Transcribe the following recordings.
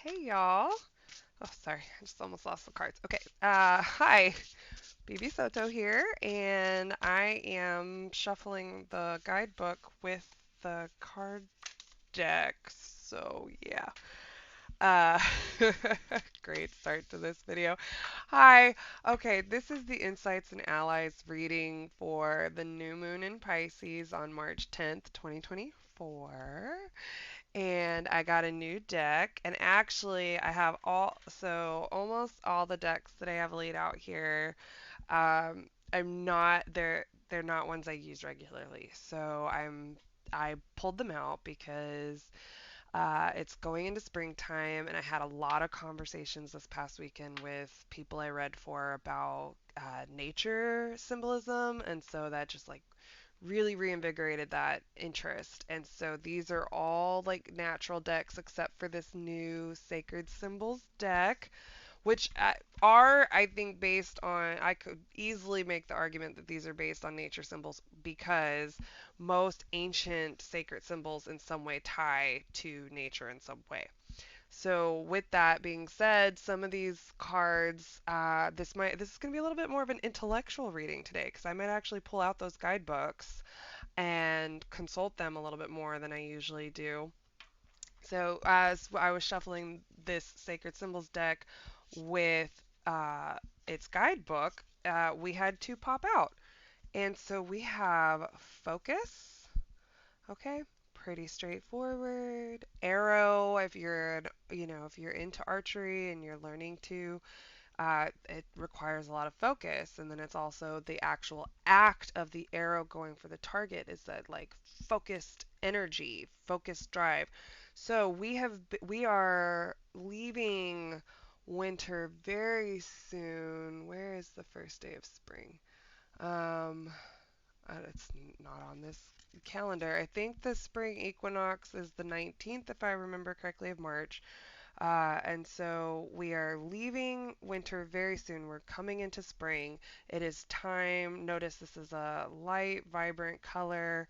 Hey y'all. Oh, sorry, I just almost lost the cards. Okay. Hi, BB Soto here, and I am shuffling the guidebook with the card deck. So yeah. Uh, Great start to this video. Hi. Okay, this is the Insights and Allies reading for the new moon in Pisces on March 10th, 2024. And I got a new deck, and actually I have almost all the decks that I have laid out here. They're not ones I use regularly. I pulled them out because it's going into springtime, and I had a lot of conversations this past weekend with people I read for about nature symbolism, and so that just like really reinvigorated that interest. And so these are all like natural decks except for this new Sacred Symbols deck, which are, I think, based on, I could easily make the argument that these are based on nature symbols because most ancient sacred symbols in some way tie to nature in some way. So with that being said, some of these cards, this is going to be a little bit more of an intellectual reading today because I might actually pull out those guidebooks and consult them a little bit more than I usually do. So as I was shuffling this Sacred Symbols deck with its guidebook, we had two pop out. And so we have Focus, okay, pretty straightforward. Arrow, if you're into archery and you're learning to, it requires a lot of focus. And then it's also the actual act of the arrow going for the target is that like focused energy, focused drive. So we are leaving winter very soon. Where is the first day of spring? Um, it's not on this calendar. I think the spring equinox is the 19th, if I remember correctly, of March. And so we are leaving winter very soon. We're coming into spring. It is time. Notice this is a light, vibrant color.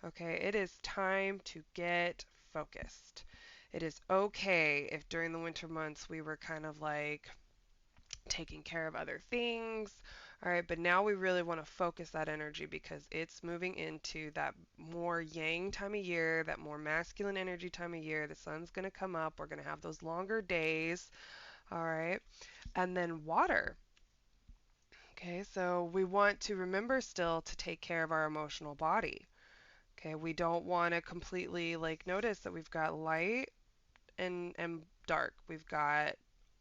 Okay, it is time to get focused. It is okay if during the winter months we were kind of like taking care of other things. All right, but now we really want to focus that energy because it's moving into that more yang time of year, that more masculine energy time of year. The sun's going to come up. We're going to have those longer days. All right. And then water. Okay, so we want to remember still to take care of our emotional body. Okay, we don't want to completely like notice that we've got light and dark. We've got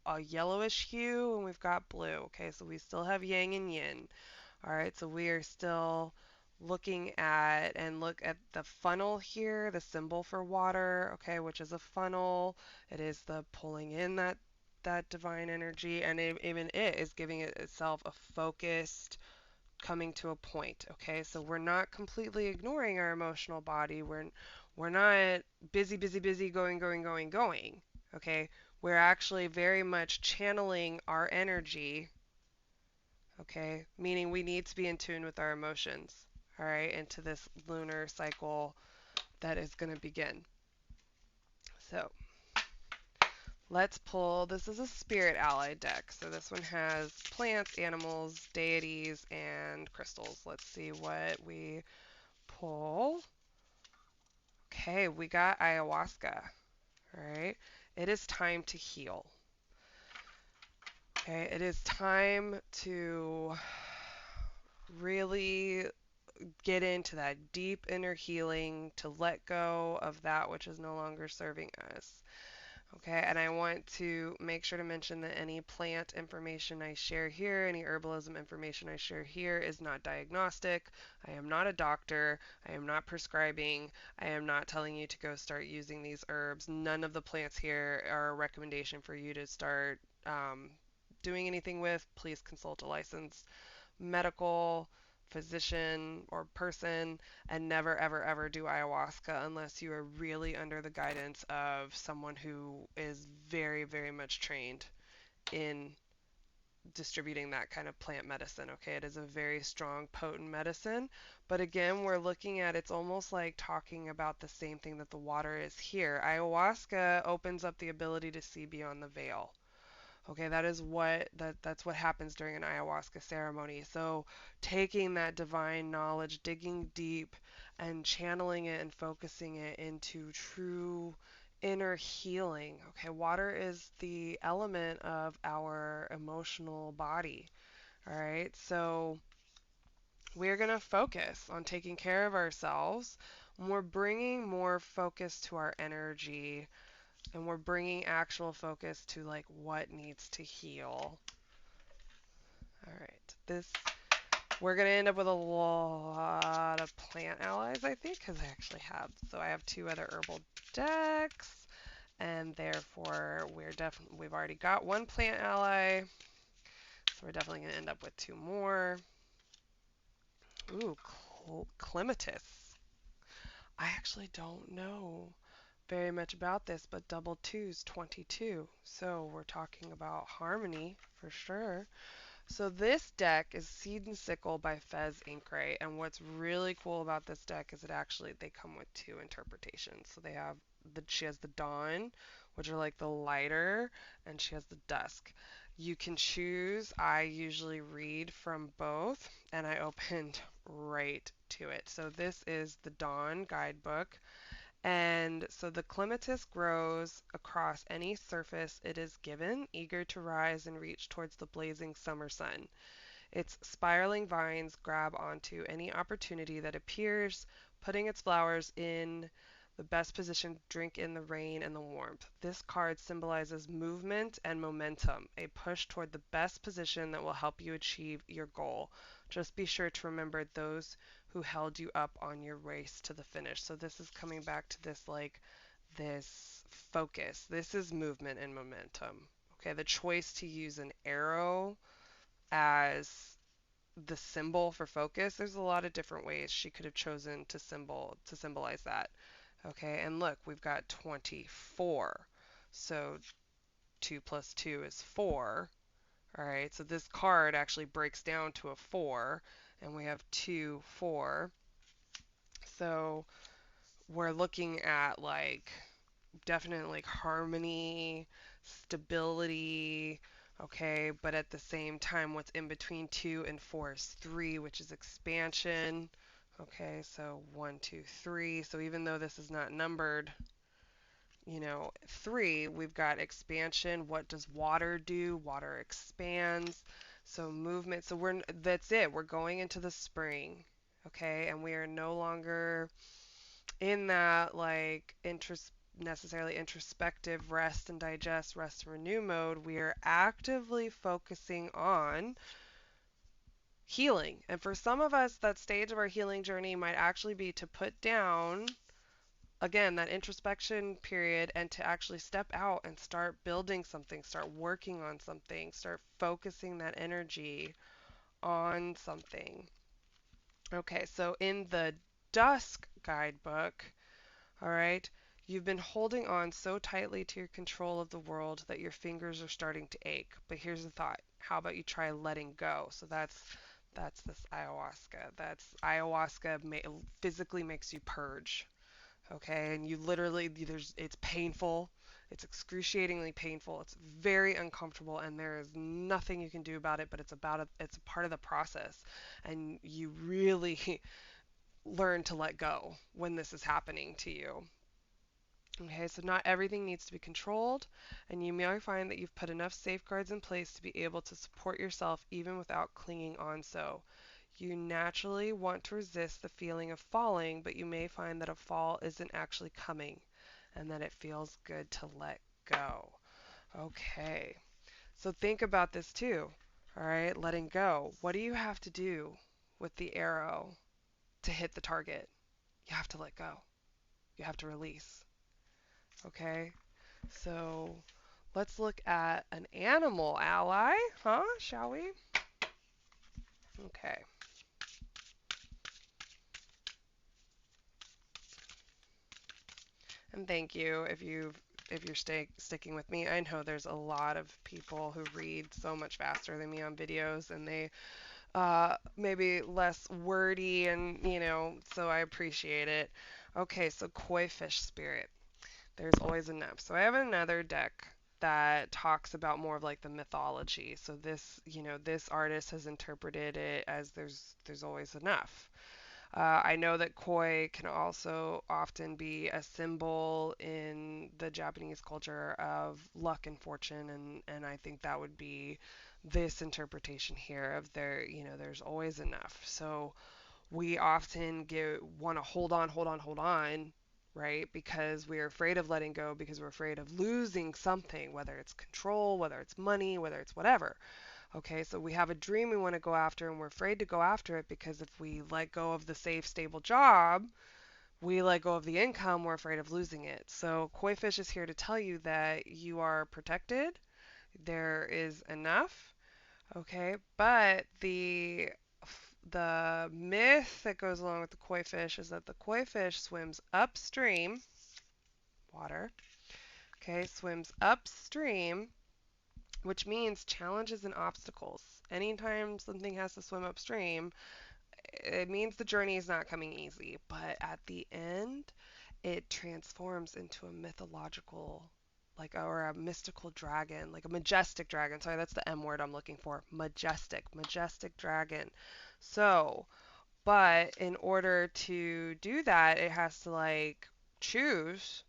a yellowish hue and we've got blue. Okay, so we still have yang and yin. All right, so we are still looking at and look at the funnel here, the symbol for water, okay, which is a funnel. It is the pulling in that divine energy, and even it is giving it itself a focused coming to a point, okay? So we're not completely ignoring our emotional body. We're not busy, busy, busy, going, going, going, going, okay? We're actually very much channeling our energy, okay? Meaning we need to be in tune with our emotions, all right, into this lunar cycle that is going to begin. So let's pull. This is a spirit ally deck. So this one has plants, animals, deities, and crystals. Let's see what we pull. Okay, we got ayahuasca. All right. It is time to heal. Okay, it is time to really get into that deep inner healing, to let go of that which is no longer serving us. Okay, and I want to make sure to mention that any plant information I share here, any herbalism information I share here is not diagnostic. I am not a doctor. I am not prescribing. I am not telling you to go start using these herbs. None of the plants here are a recommendation for you to start doing anything with. Please consult a licensed medical physician or person and never ever ever do ayahuasca unless you are really under the guidance of someone who is very very much trained in distributing that kind of plant medicine. Okay, it is a very strong, potent medicine. But again, we're looking at it's almost like talking about the same thing that the water is here. Ayahuasca opens up the ability to see beyond the veil. Okay, that's what happens during an ayahuasca ceremony. So taking that divine knowledge, digging deep and channeling it and focusing it into true inner healing. Okay, water is the element of our emotional body. All right, so we're going to focus on taking care of ourselves. We're bringing more focus to our energy and we're bringing actual focus to like what needs to heal. All right, we're gonna end up with a lot of plant allies, I think, because I actually have. So I have two other herbal decks, and therefore we've already got one plant ally, so we're definitely gonna end up with two more. Ooh, clematis. I actually don't know very much about this, but double two's 22. So we're talking about harmony for sure. So this deck is Seed and Sickle by Fez Inkray, and what's really cool about this deck is they come with two interpretations. So she has the Dawn, which are like the lighter, and she has the Dusk. You can choose. I usually read from both, and I opened right to it. So this is the Dawn guidebook. And so the clematis grows across any surface it is given, eager to rise and reach towards the blazing summer sun. Its spiraling vines grab onto any opportunity that appears, putting its flowers in the best position to drink in the rain and the warmth. This card symbolizes movement and momentum, a push toward the best position that will help you achieve your goal. Just be sure to remember those who held you up on your race to the finish. So this is coming back to this focus. This is movement and momentum. Okay, the choice to use an arrow as the symbol for focus, there's a lot of different ways she could have chosen to symbolize that. Okay, and look, we've got 24. So 2 plus 2 is 4. All right, so this card actually breaks down to a 4, and we have 2, 4. So we're looking at like definitely like harmony, stability, okay, but at the same time, what's in between 2 and 4 is 3, which is expansion. Okay, so 1, 2, 3. So even though this is not numbered, 3, we've got expansion. What does water do? Water expands. So movement. So that's it. We're going into the spring. Okay, and we are no longer in that like necessarily introspective rest and digest, rest and renew mode. We are actively focusing on healing. And for some of us, that stage of our healing journey might actually be to put down, again, that introspection period and to actually step out and start building something, start working on something, start focusing that energy on something. Okay, so in the Dusk guidebook, all right, you've been holding on so tightly to your control of the world that your fingers are starting to ache. But here's the thought. How about you try letting go? So that's this ayahuasca. That's ayahuasca physically makes you purge. Okay, and you literally it's painful. It's excruciatingly painful. It's very uncomfortable, and there is nothing you can do about it. But it's a part of the process, and you really learn to let go when this is happening to you. Okay, so not everything needs to be controlled, and you may find that you've put enough safeguards in place to be able to support yourself even without clinging on so. You naturally want to resist the feeling of falling, but you may find that a fall isn't actually coming and that it feels good to let go. Okay, so think about this too. All right, letting go. What do you have to do with the arrow to hit the target? You have to let go. You have to release. Okay, so let's look at an animal ally, huh? Shall we? Okay. And thank you if if you're sticking with me. I know there's a lot of people who read so much faster than me on videos, and they maybe less wordy, and so I appreciate it. Okay, so koi fish spirit. There's always enough. So I have another deck that talks about more of like the mythology. So this artist has interpreted it as there's always enough. I know that koi can also often be a symbol in the Japanese culture of luck and fortune, and I think that would be this interpretation here of there's always enough. So we often want to hold on, right? Because we're afraid of letting go, because we're afraid of losing something, whether it's control, whether it's money, whether it's whatever. Okay, so we have a dream we want to go after, and we're afraid to go after it because if we let go of the safe, stable job, we let go of the income, we're afraid of losing it. So koi fish is here to tell you that you are protected. There is enough. Okay, but the myth that goes along with the koi fish is that the koi fish swims upstream, water, okay, swims upstream, which means challenges and obstacles. Anytime something has to swim upstream, it means the journey is not coming easy, but at the end, it transforms into a mythological, like, or a mystical dragon, like a majestic dragon. Sorry, that's the M word I'm looking for. Majestic dragon. So, but in order to do that, it has to like choose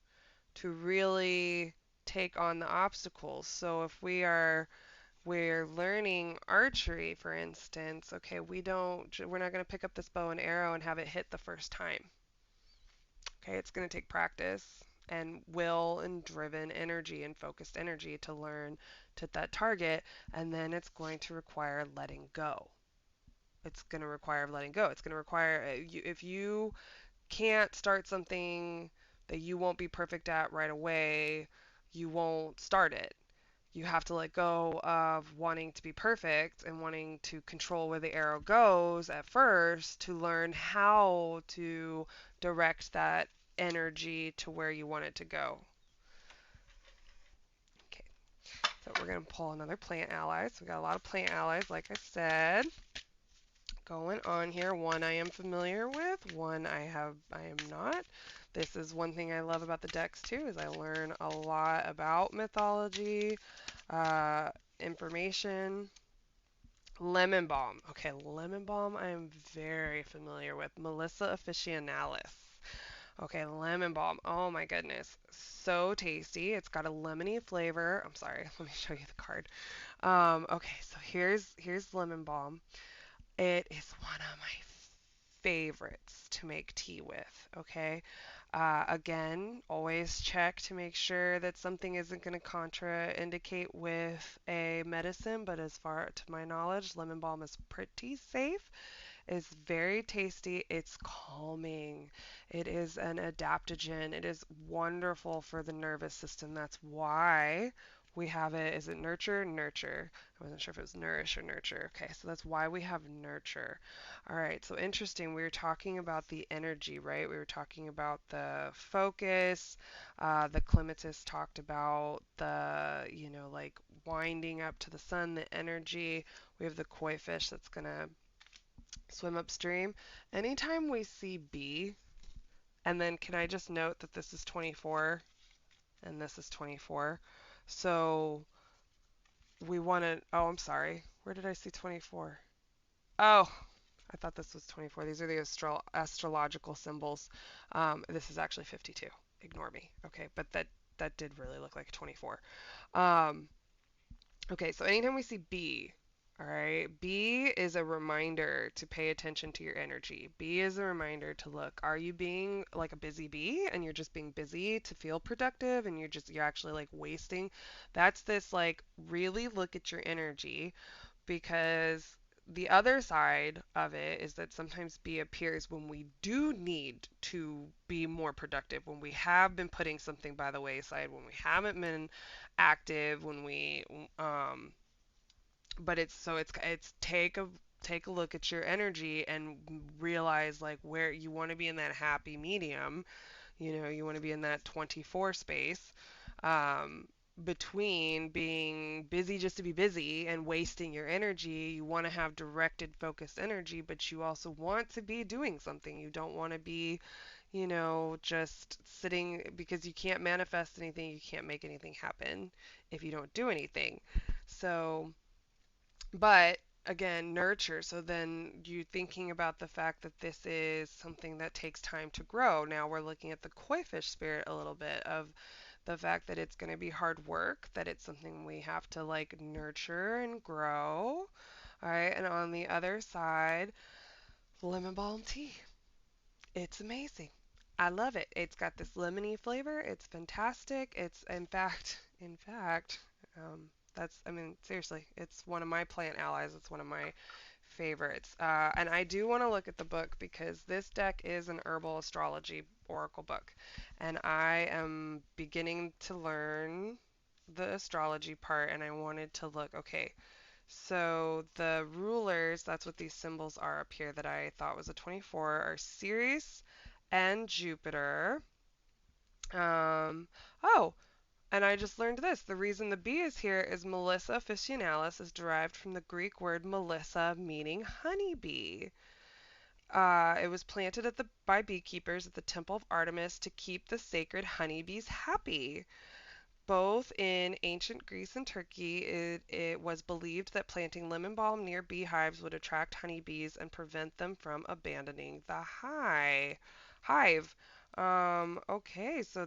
to really take on the obstacles. So if we're learning archery, for instance, okay, we're not going to pick up this bow and arrow and have it hit the first time. Okay, it's going to take practice and will and driven energy and focused energy to learn to that target, and then it's going to require letting go. It's going to require letting go. It's going to require if you can't start something that you won't be perfect at right away, you won't start it. You have to let go of wanting to be perfect and wanting to control where the arrow goes at first to learn how to direct that energy to where you want it to go. Okay, so we're going to pull another plant ally. So we got a lot of plant allies, like I said, going on here. One I am familiar with, one I am not. This is one thing I love about the decks too, is I learn a lot about mythology, uh, information. Lemon balm. Okay, lemon balm I am very familiar with. Melissa officinalis. Okay, lemon balm. Oh my goodness. So tasty. It's got a lemony flavor. I'm sorry, let me show you the card. Okay, so here's lemon balm. It is one of my favorites to make tea with, okay? Again, always check to make sure that something isn't going to contraindicate with a medicine, but as far to my knowledge, lemon balm is pretty safe. It's very tasty. It's calming. It is an adaptogen. It is wonderful for the nervous system. That's why we have it. Is it nurture? Nurture. I wasn't sure if it was nourish or nurture. Okay, so that's why we have nurture. All right, so interesting. We were talking about the energy, right? We were talking about the focus. The clematis talked about the, like winding up to the sun, the energy. We have the koi fish that's going to swim upstream. Anytime we see B, and then can I just note that this is 24 and this is 24. So we want to, oh, I'm sorry. Where did I see 24? Oh, I thought this was 24. These are the astrological symbols. This is actually 52. Ignore me. Okay, but that did really look like 24. Um, okay, so anytime we see B, all right, B is a reminder to pay attention to your energy. B is a reminder to look, are you being like a busy bee and you're just being busy to feel productive and you're actually like wasting? That's this like really look at your energy, because the other side of it is that sometimes B appears when we do need to be more productive, when we have been putting something by the wayside, when we haven't been active, when we but it's take a look at your energy and realize like where you want to be in that happy medium. You want to be in that 24 space. um, between being busy just to be busy and wasting your energy. You want to have directed, focused energy, but you also want to be doing something. You don't want to be, just sitting because you can't manifest anything, you can't make anything happen if you don't do anything. So, but again, nurture. So then you thinking about the fact that this is something that takes time to grow. Now we're looking at the koi fish spirit a little bit of the fact that it's going to be hard work, that it's something we have to like nurture and grow. All right, and on the other side, lemon balm tea. It's amazing. I love it. It's got this lemony flavor. It's fantastic. It's in fact, I mean, seriously, it's one of my plant allies. It's one of my favorites. And I do want to look at the book because this deck is an herbal astrology oracle book. And I am beginning to learn the astrology part, and I wanted to look, okay, so the rulers, that's what these symbols are up here that I thought was a 24, are Ceres and Jupiter. Um, oh, and I just learned this. The reason the bee is here is Melissa officinalis is derived from the Greek word melissa, meaning honeybee. It was planted by beekeepers at the Temple of Artemis to keep the sacred honeybees happy. Both in ancient Greece and Turkey, it was believed that planting lemon balm near beehives would attract honeybees and prevent them from abandoning the hive. Okay, so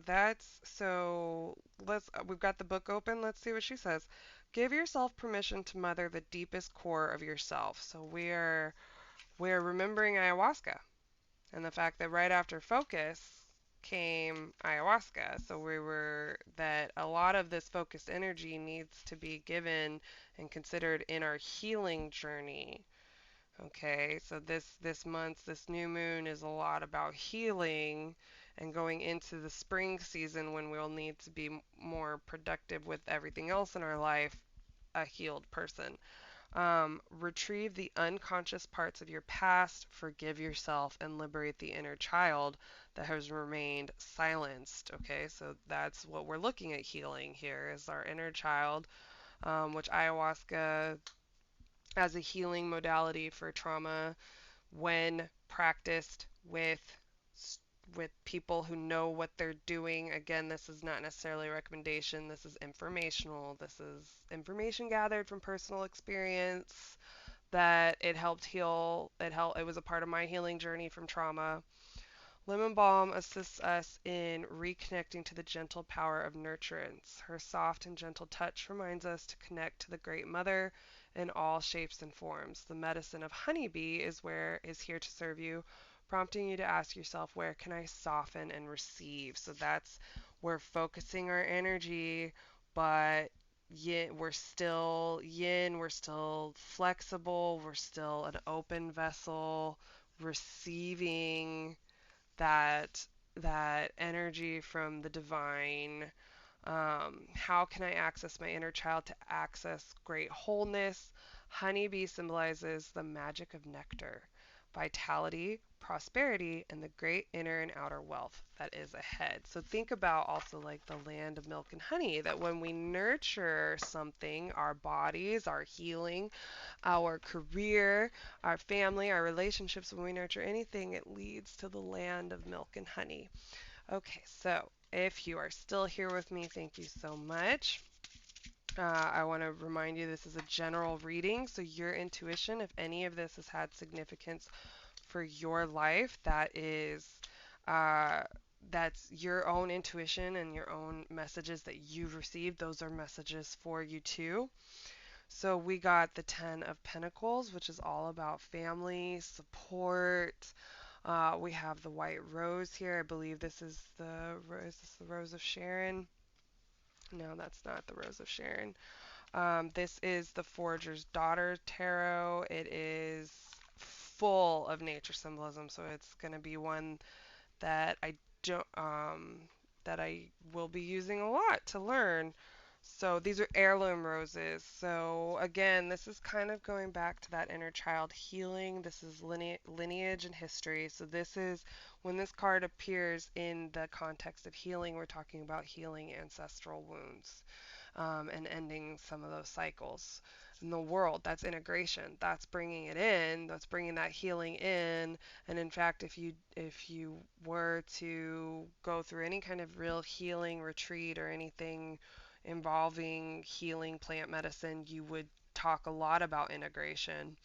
we've got the book open. Let's see what she says. Give yourself permission to mother the deepest core of yourself. So we're remembering ayahuasca and the fact that right after focus came ayahuasca. So we were that a lot of this focused energy needs to be given and considered in our healing journey. Okay, so this new moon is a lot about healing and going into the spring season when we'll need to be more productive with everything else in our life, a healed person. Retrieve the unconscious parts of your past, forgive yourself, and liberate the inner child that has remained silenced. Okay, so that's what we're looking at healing here is our inner child, which ayahuasca as a healing modality for trauma when practiced with people who know what they're doing. Again, this is not necessarily a recommendation. This is informational. This is information gathered from personal experience that it helped heal. It was a part of my healing journey from trauma. Lemon balm assists us in reconnecting to the gentle power of nurturance. Her soft and gentle touch reminds us to connect to the Great Mother in all shapes and forms. The medicine of honeybee is here to serve you, prompting you to ask yourself, where can I soften and receive? So that's we're focusing our energy, but we're still yin, we're still flexible, we're still an open vessel, receiving that energy from the divine. How can I access my inner child to access great wholeness? Honeybee symbolizes the magic of nectar, vitality, prosperity, and the great inner and outer wealth that is ahead. So think about also like the land of milk and honey, that when we nurture something, our bodies, our healing, our career, our family, our relationships, when we nurture anything, it leads to the land of milk and honey. Okay, so if you are still here with me, thank you so much. I want to remind you this is a general reading, so your intuition, if any of this has had significance for your life, uh, that's your own intuition and your own messages that you've received. Those are messages for you too. So we got the Ten of Pentacles, which is all about family, support. We have the White Rose here. I believe is this the Rose of Sharon? No, that's not the Rose of Sharon. This is the Forager's Daughter Tarot. It is full of nature symbolism, so it's going to be one that I don't that I will be using a lot to learn. So these are heirloom roses. So again, this is kind of going back to that inner child healing. This is lineage and history. So this is when this card appears in the context of healing, we're talking about healing ancestral wounds, and ending some of those cycles in the world. That's integration. That's bringing it in. That's bringing that healing in. And in fact, if you were to go through any kind of real healing retreat or anything involving healing plant medicine, you would talk a lot about integration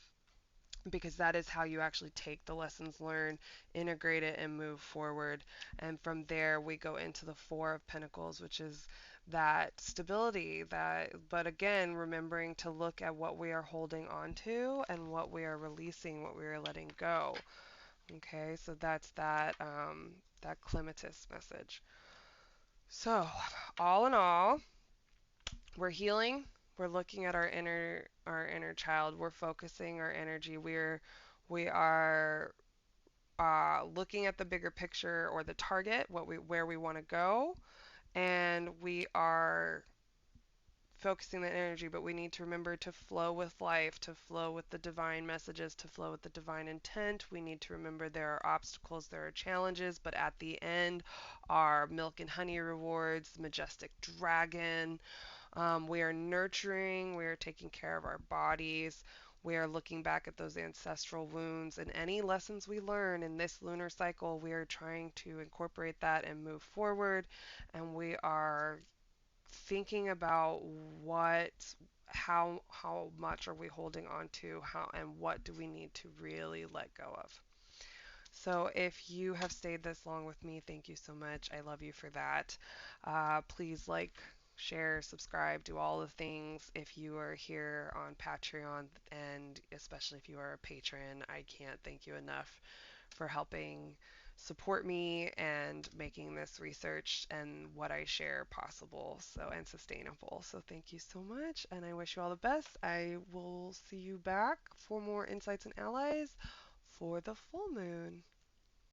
because that is how you actually take the lessons learned, integrate it, and move forward. And from there, we go into the Four of Pentacles, which is that stability, that, but again, remembering to look at what we are holding on to and what we are releasing, what we are letting go. Okay, so that's that clematis message. So, all in all, we're healing. We're looking at our inner child. We're focusing our energy. We are looking at the bigger picture or the target, where we want to go, and we are focusing that energy, but we need to remember to flow with life, to flow with the divine messages, to flow with the divine intent. We need to remember there are obstacles, there are challenges, but at the end are milk and honey rewards, majestic dragon. We are nurturing, we are taking care of our bodies. We are looking back at those ancestral wounds and any lessons we learn in this lunar cycle. We are trying to incorporate that and move forward. And we are thinking about what how much are we holding on to, how and what do we need to really let go of. So if you have stayed this long with me, thank you so much. I love you for that. Please like, share, subscribe, do all the things. If you are here on Patreon, and especially if you are a patron, I can't thank you enough for helping support me and making this research and what I share possible and sustainable. So thank you so much, and I wish you all the best. I will see you back for more insights and allies for the full moon.